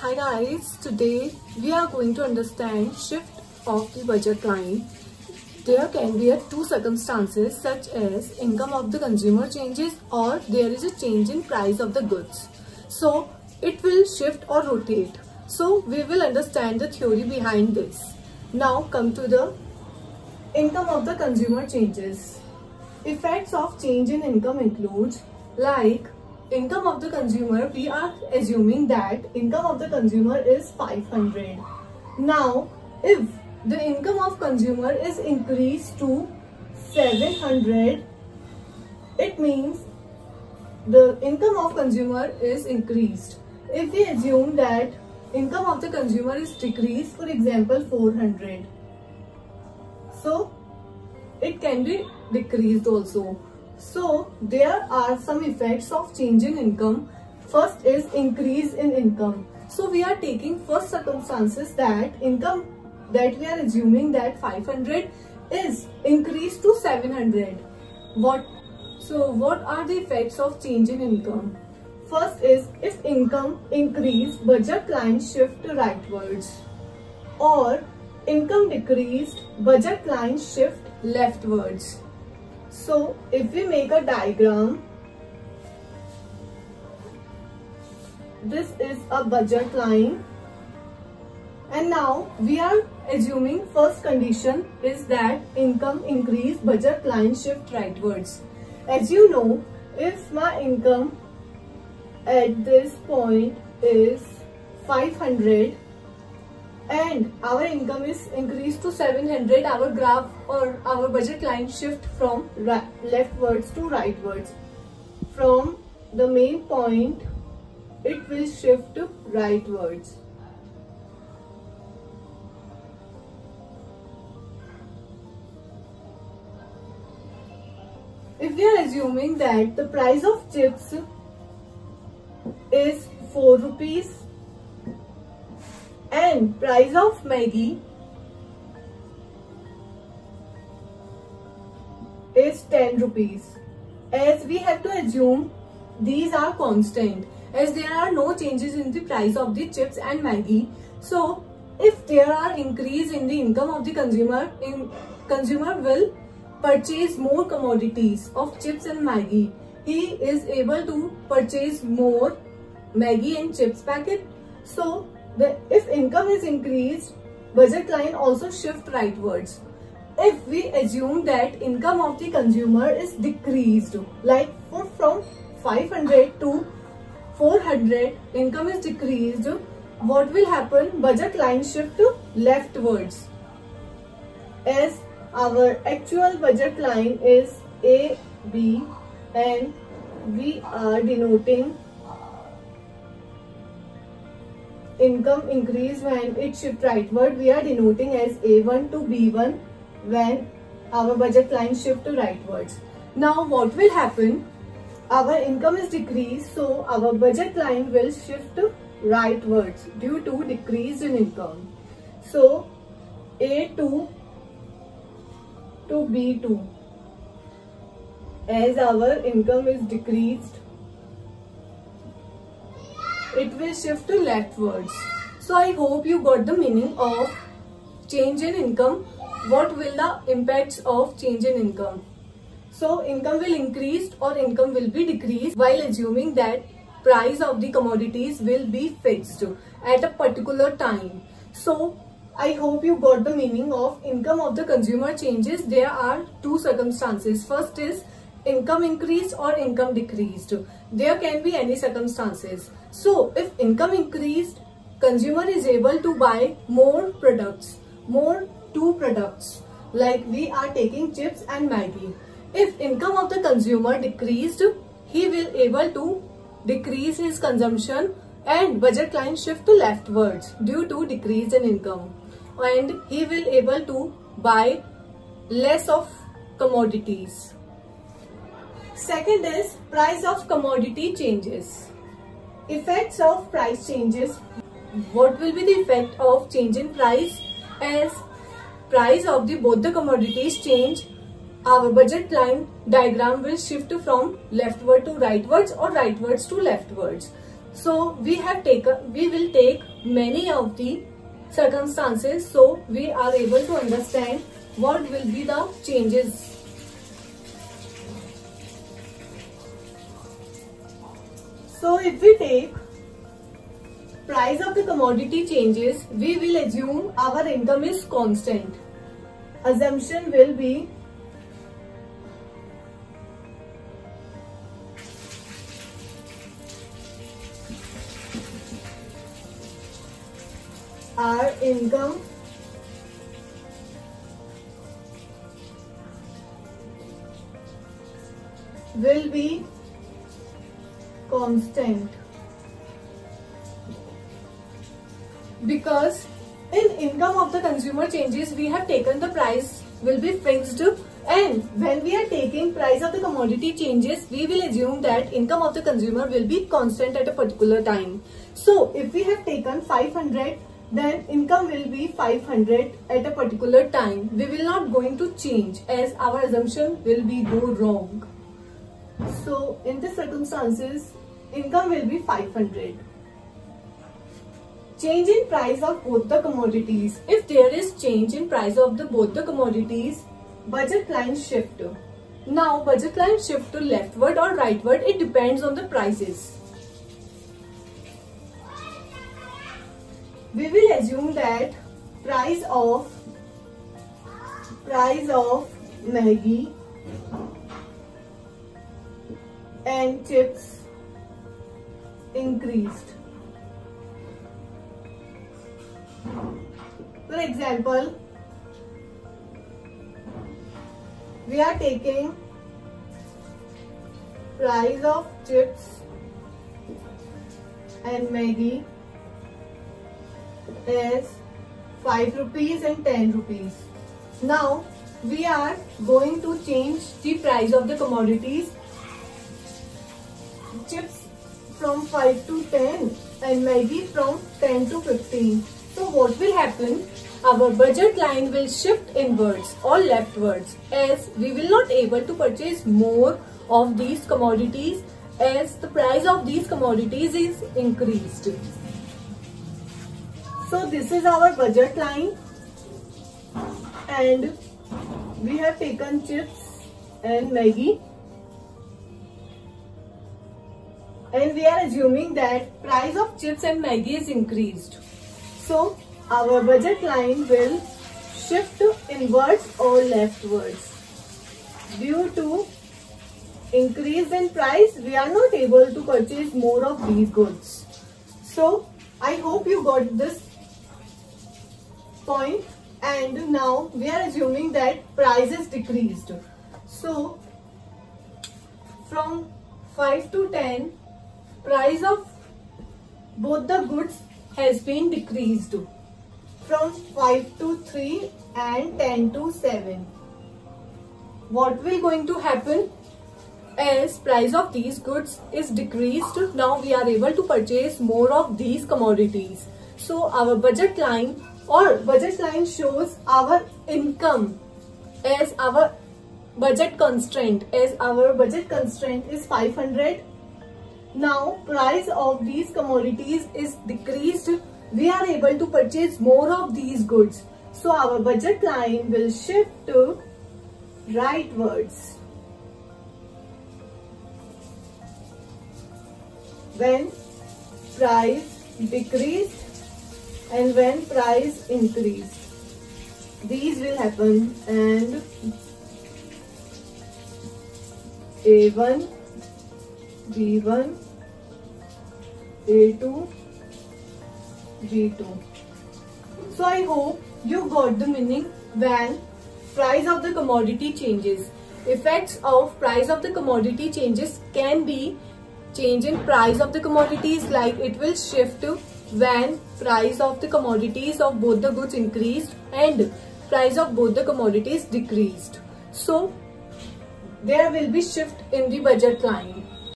Hi guys, today we are going to understand shift of the budget line. There can be two circumstances such as income of the consumer changes or there is a change in price of the goods. So it will shift or rotate. So we will understand the theory behind this. Now come to the income of the consumer changes. Effects of change in income includes like income of the consumer. We are assuming that income of the consumer is 500. Now if the income of consumer is increased to 700, it means the income of consumer is increased. If we assume that income of the consumer is decreased, for example 400, so it can be decreased also. So there are some effects of change in income. First is increase in income. So we are taking first circumstances that income that we are assuming that 500 is increased to 700. What are the effects of change in income? First is if income increased, budget line shift rightwards, or income decreased, budget line shift leftwards. So if we make a diagram, this is a budget line, and now we are assuming first condition is that income increase, budget line shift rightwards. As you know, if my income at this point is 500 and our income is increased to 700, our graph or our budget line shift from leftwards to rightwards. From the main point, it will shift to rightwards. If we are assuming that the price of chips is 4 rupees and price of Maggi is 10 rupees. As we have to assume these are constant, as there are no changes in the price of the chips and Maggi. So if there are increase in the income of the consumer, consumer will purchase more commodities of chips and Maggi. He is able to purchase more Maggi and chips packet. So if income is increased, budget line also shift rightwards. If we assume that income of the consumer is decreased, like from 500 to 400, income is decreased, what will happen? Budget line shift to leftwards. As our actual budget line is AB and we are denoting income increase when it shift rightward, we are denoting as A1 to B1 when our budget line shift to rightwards. Now what will happen? Our income is decreased, so our budget line will shift to rightwards due to decrease in income. So A2 to B2, as our income is decreased, it will shift to leftwards. So I hope you got the meaning of change in income. What will the impacts of change in income? So income will increase or income will be decreased while assuming that price of the commodities will be fixed at a particular time. So I hope you got the meaning of income of the consumer changes. There are two circumstances. First is income increased or income decreased. There can be any circumstances. So if income increased, consumer is able to buy more products, two products, like we are taking chips and Maggi. If income of the consumer decreased, he will able to decrease his consumption and budget line shift to leftwards due to decrease in income, and he will able to buy less of commodities. Second is price of commodity changes. Effects of price changes. What will be the effect of change in price? As price of both the commodities change, our budget line diagram will shift from leftward to rightwards or rightwards to leftwards. So we will take many of the circumstances, so we are able to understand what will be the changes. So if we take price of the commodity changes, we will assume our income is constant. Assumption will be our income will be constant, because in income of the consumer changes we have taken the price will be fixed, and when we are taking price of the commodity changes we will assume that income of the consumer will be constant at a particular time. So if we have taken 500, then income will be 500 at a particular time. We will not going to change as our assumption will be go wrong. So in these circumstances income will be 500. Change in price of both the commodities. If there is change in price of both the commodities, budget line shift. Now budget line shift to leftward or rightward, it depends on the prices. We will assume that price of Maggi and chips increased. For example, we are taking price of chips and Maggi as 5 rupees and 10 rupees. Now we are going to change the price of the commodities, chips from 5 to 10 and Maggi from 10 to 15. So what will happen? Our budget line will shift inwards or leftwards, as we will not able to purchase more of these commodities as the price of these commodities is increased. So this is our budget line, and we have taken chips and Maggi, and we are assuming that price of chips and Maggi is increased. So our budget line will shift inwards or leftwards. Due to increase in price, we are not able to purchase more of these goods. So I hope you got this point, and now we are assuming that price is decreased. So from 5 to 10, price of both the goods has been decreased. From 5 to 3 and 10 to 7. What will going to happen? As price of these goods is decreased, now we are able to purchase more of these commodities. So our budget line shows our income as our budget constraint, as our budget constraint is 500. Now price of these commodities is decreased, we are able to purchase more of these goods. So our budget line will shift to rightwards. When price decreased and when price increased, these will happen, and A1, B1, A2, G2. So I hope you got the meaning when price of the commodity changes. Effects of price of the commodity changes can be change in price of the commodities, like it will shift when price of the commodities of both the goods increased and price of both the commodities decreased. So there will be shift in the budget line.